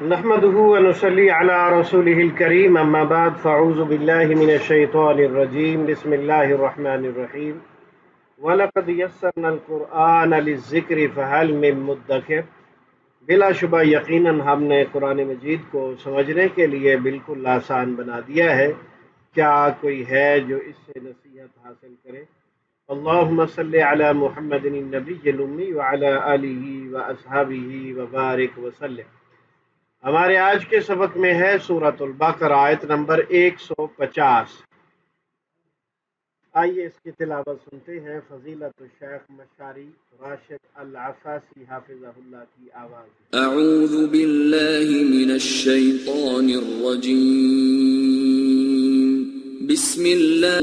نحمده ونصلي على رسوله الكريم اما بعد فاعوذ بالله من الشيطان الرجيم بسم الله الرحمن الرحيم ولقد يسرنا القرآن للذکر فهل من مدکر۔ بلا شبہ یقیناً ہم نے قرآن مجید کو سمجھنے کے لیے بالکل آسان بنا دیا ہے، کیا کوئی ہے جو اس سے نصیحت حاصل کرے؟ اللہم صلی علی محمد النبی الامی وعلی آلہ واصحابہ وبارک وسلم۔ ہمارے آج کے سبق میں ہے سورۃ البقرہ آیت نمبر 150۔ آئیے اس کی تلاوت سنتے ہیں فضیلت الشیخ مشاری راشد العفاسی حافظہ اللہ کی آواز میں۔ اعوذ باللہ من الشیطان الرجیم، بسم اللہ۔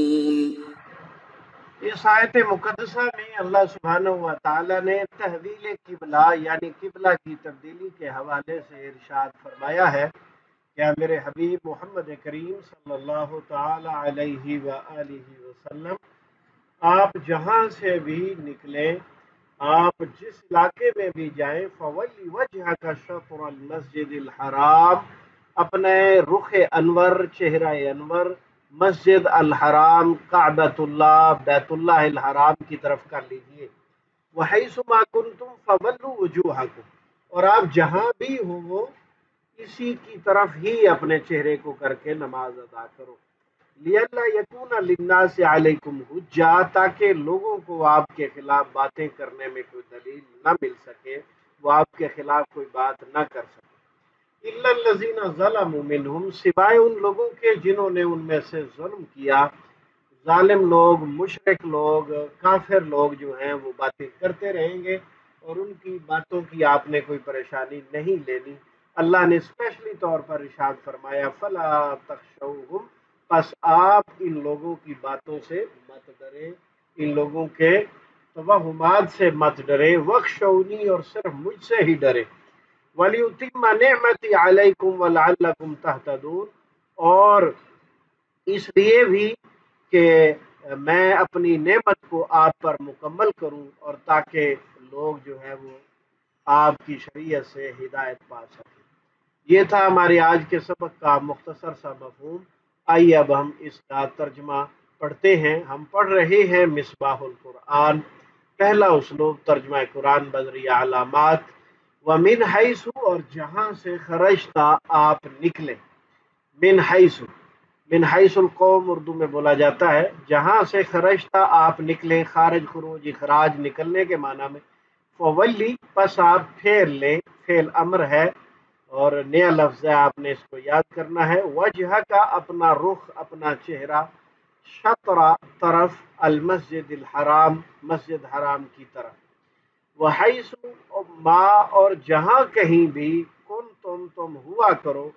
اس آیت مقدسہ میں اللہ سبحانہ و تعالی نے تحویل قبلہ یعنی قبلہ کی تبدیلی کے حوالے سے ارشاد فرمایا ہے، کیا میرے حبیب محمد کریم صلی اللہ تعالی علیہ وآلہ وسلم آپ جہاں سے بھی نکلیں، آپ جس علاقے میں بھی جائیں، فولی وجہک شطر المسجد الحرام، اپنے رخ انور چہرہ انور مسجد الحرام کعبۃ اللہ بیت اللہ الحرام کی طرف کر لیجئے۔ وحیث ما کنتم فولوا وجوہکم، اور آپ جہاں بھی ہو وہ اسی کی طرف ہی اپنے چہرے کو کر کے نماز ادا کرو۔ لِأَلَّا يَكُونَ لِلنَّاسِ عَلَيْكُمْ حُجَّةٌ، تاکہ لوگوں کو آپ کے خلاف باتیں کرنے میں کوئی دلیل نہ مل سکے، وہ آپ کے خلاف کوئی بات نہ کر سکے۔ إِلَّا الَّذِينَ ظَلَمُوا مِنْهُمْ، سوائے ان لوگوں کے جنہوں نے ان میں سے ظلم کیا۔ ظالم لوگ، مشرک لوگ، کافر لوگ جو ہیں وہ باتیں کرتے رہیں گے اور ان کی باتوں کی آپ نے کوئی پریشانی نہیں لینی۔ اللہ نے اسپیشلی طور پر ارشاد فرمایا فَلَا تَخْشَوْهُمْ، پس آپ ان لوگوں کی باتوں سے مت ڈریں، ان لوگوں کے توہمات سے مت ڈریں، وَاخْشَوْنِی، اور صرف مجھ سے ہی ڈریں۔ وَلِيُتِمَّ نِعْمَتِی عَلَيْکُمْ وَلَعَلَّکُمْ تَہْتَدُونَ، اور اس لیے بھی کہ میں اپنی نعمت کو آپ پر مکمل کروں اور تاکہ لوگ جو ہے وہ آپ کی شریعت سے ہدایت پا سکیں۔ یہ تھا ہمارے آج کے سبق کا مختصر سا مفہوم۔ آئیے اب ہم اس کا ترجمہ پڑھتے ہیں۔ ہم پڑھ رہے ہیں مصباح القرآن، پہلا اسلوب ترجمہ قرآن بذریعہ علامات۔ وَمِنْ حَیثُ، اور جہاں سے خرجتا آپ نکلیں، من حیث، من حیث القوم اردو میں بولا جاتا ہے، جہاں سے خرجتا آپ نکلیں، خارج خروج اخراج نکلنے کے معنی میں۔ فولی، پس آپ پھیر لیں، فعل امر ہے اور نیا لفظ ہے، آپ نے اس کو یاد کرنا ہے۔ وجہ کا، اپنا رخ، اپنا چہرہ، شطرہ، طرف، المسجد الحرام، مسجد حرام کی طرف۔ وحیث ما، اور جہاں کہیں بھی، تم ہوا کرو،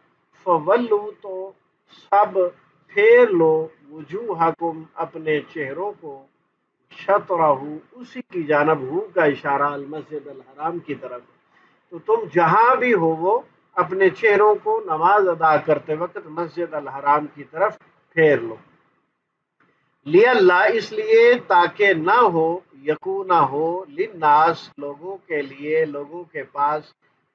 فولو، تو سب پھیر لو، وجوہکم، اپنے چہروں کو، شطرہ، اسی کی جانب، ہو کا اشارہ المسجد الحرام کی طرف۔ تو تم جہاں بھی ہو وہ اپنے چہروں کو نماز ادا کرتے وقت مسجد الحرام کی طرف پھیر لو۔ لِأَلَّا، اس لیے تاکہ نہ ہو، یکونہ ہو، للناس، لوگوں کے لیے، لوگوں کے پاس،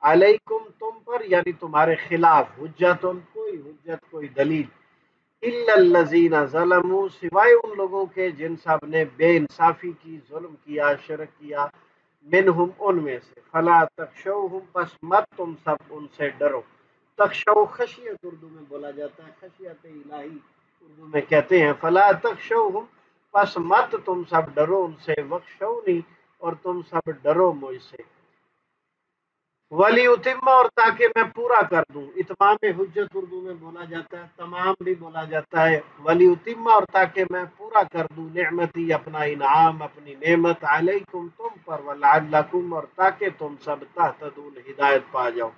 علیکم، تم پر، یعنی تمہارے خلاف، حجتن، کوئی حجت، کوئی دلیل، الا الذین ظلموا، سوائے ان لوگوں کے جن سب نے بے انصافی کی، ظلم کیا، شرک کیا، منہم، ان میں سے، فلا تخشوہم، پس مت تم سب ان سے ڈرو۔ تخشو خشیت اردو میں بولا جاتا ہے، خشیت الہی اردو میں کہتے ہیں۔ فلا تخشوہم، پس مت تم سب ڈرو ان سے، وخشونی، اور تم سب ڈرو مجھ سے۔ وَلِيُتِمَّ، اور تاکہ میں پورا کر دوں، اتمام حجت اردو میں بولا جاتا ہے، تمام بھی بولا جاتا ہے۔ وَلِيُتِمَّ، اور تاکہ میں پورا کر دوں، نعمتی، اپنا انعام، اپنی نعمت، علیکم، تم پر، وَلَعَلَّکُمْ، اور تاکہ تم سب تہتدون، ہدایت پا جاؤ۔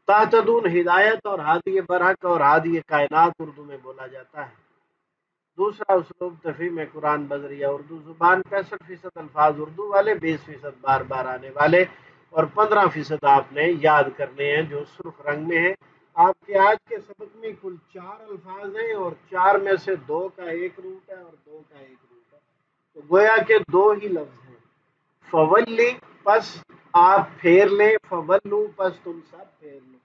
تہتدون، ہدایت، اور ہادی برحق اور ہادی کائنات اردو میں بولا جاتا ہے۔ دوسرا اسلوب تفہیم قرآن بذریعہ اردو زبان، 65% الفاظ اردو والے، 20% بار بار آنے والے، اور 15% آپ نے یاد کرنے ہیں جو سرخ رنگ میں ہیں۔ آپ کے آج کے سبق میں کل 4 الفاظ ہیں اور 4 میں سے 2 کا ایک روٹ ہے اور 2 کا ایک روٹ ہے، تو گویا کہ 2 ہی لفظ ہیں۔ فولی، پس آپ پھیر لیں، فولو پس تم سب پھیر لو،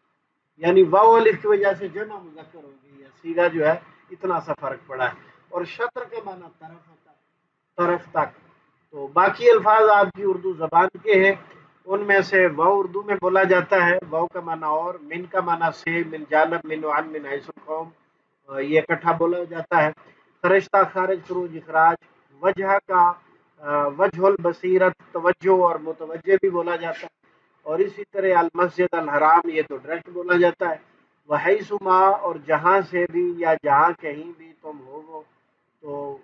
یعنی واو الف کی وجہ سے جمع مذکر ہو گئی ہے، سیگا جو ہے اتنا سا فرق پڑا ہے۔ اور شطر کا معنی طرف ہوتا ہے، طرف تک۔ تو باقی الفاظ آپ کی اردو زبان کے ہیں، ان میں سے واو اردو میں بولا جاتا ہے، واو کا معنی اور، من کا معنی سے، من جانب، من وعن، من حیث القوم، یہ اکٹھا بولا جاتا ہے۔ خرجتا خارج، خروج اخراج، وجہ کا وجہ البصیرت توجہ اور متوجہ بھی بولا جاتا ہے، اور اسی طرح المسجد الحرام یہ تو ڈائریکٹ بولا جاتا ہے۔ وحیث ما، اور جہاں سے بھی یا جہاں کہیں بھی تم ہو وہ، تو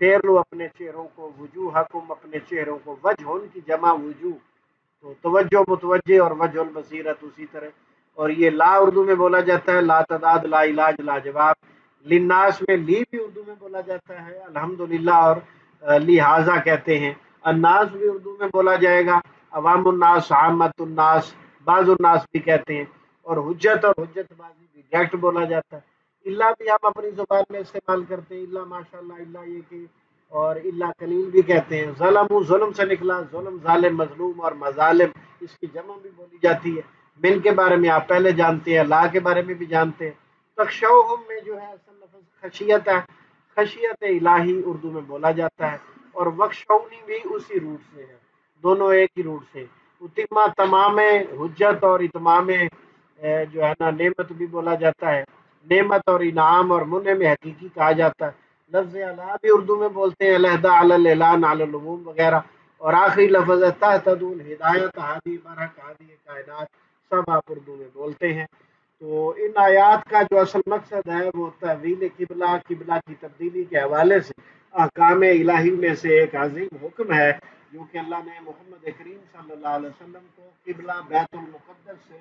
پھیر لو اپنے چہروں کو، وجوہکم اپنے چہروں کو، وجہ ان کی جمع وجوہ، تو توجہ متوجہ اور وجہ البصیرت اسی طرح۔ اور یہ لا اردو میں بولا جاتا ہے، لا تعداد، لا علاج، لا جواب۔ للناس میں لی بھی اردو میں بولا جاتا ہے، الحمدللہ، اور لہٰذا کہتے ہیں۔ الناس بھی اردو میں بولا جائے گا، عوام الناس، عامت الناس، بعض الناس بھی کہتے ہیں۔ اور حجت اور حجت بازی بھی ڈائریکٹ بولا جاتا ہے۔ اللہ بھی ہم اپنی زبان میں استعمال کرتے ہیں، اللہ ماشاء اللہ، اللہ یہ کہ، اور اللہ کلیل بھی کہتے ہیں۔ ظلم ظلم سے نکلا، ظلم ظالم مظلوم، اور مظالم اس کی جمع بھی بولی جاتی ہے۔ من کے بارے میں آپ پہلے جانتے ہیں، لا کے بارے میں بھی جانتے ہیں۔ تخشوہم میں جو ہے اصل لفظ خشیت ہے، خشیت الہی اردو میں بولا جاتا ہے، اور وخشونی بھی اسی روٹ سے ہے، دونوں ایک ہی روٹ سے۔ اتما تمام حجت، اور اتمام جو ہے نا نعمت بھی بولا جاتا ہے، نعمت اور انعام اور منع میں حقیقی کہا جاتا ہے۔ لفظ علا بھی اردو میں بولتے ہیں، علیحدہ، علی الاعلان، علی العموم وغیرہ۔ اور آخری لفظ ہے تہتدون، ہدایت، ہادی، برحق، ہادی کائنات، سب آپ اردو میں بولتے ہیں۔ تو ان آیات کا جو اصل مقصد ہے وہ تحویل قبلہ، قبلہ کی تبدیلی کے حوالے سے احکام الہی میں سے ایک عظیم حکم ہے، جو کہ اللہ نے محمد کریم صلی اللہ علیہ وسلم کو قبلہ بیت المقدس سے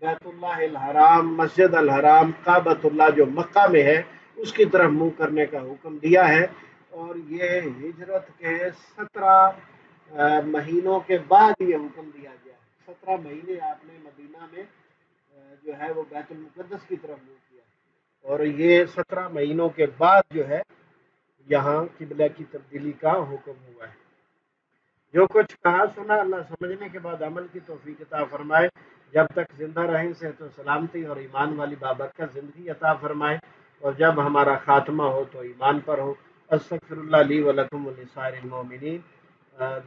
بیت اللہ الحرام، مسجد الحرام، کعبۃ اللہ جو مکہ میں ہے، اس کی طرف منہ کرنے کا حکم دیا ہے۔ اور یہ ہجرت کے 17 مہینوں کے بعد یہ حکم دیا گیا ہے، 17 مہینے آپ نے مدینہ میں جو ہے وہ بیت المقدس کی طرف منہ کیا، اور یہ 17 مہینوں کے بعد جو ہے یہاں قبلہ کی تبدیلی کا حکم ہوا ہے۔ جو کچھ کہا سنا اللہ سمجھنے کے بعد عمل کی توفیق عطا فرمائے، جب تک زندہ رہیں صحت و سلامتی اور ایمان والی بابرکت زندگی عطا فرمائے، اور جب ہمارا خاتمہ ہو تو ایمان پر ہو۔ استغفر اللہ لی ولکم ولسائر المومنین۔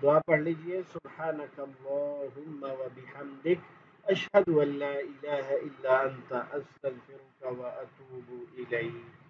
دعا پڑھ لیجئے، سبحانک اللہم وبحمدک، اشہد ان لا الہ الا انت، استغفرک واتوب الیک۔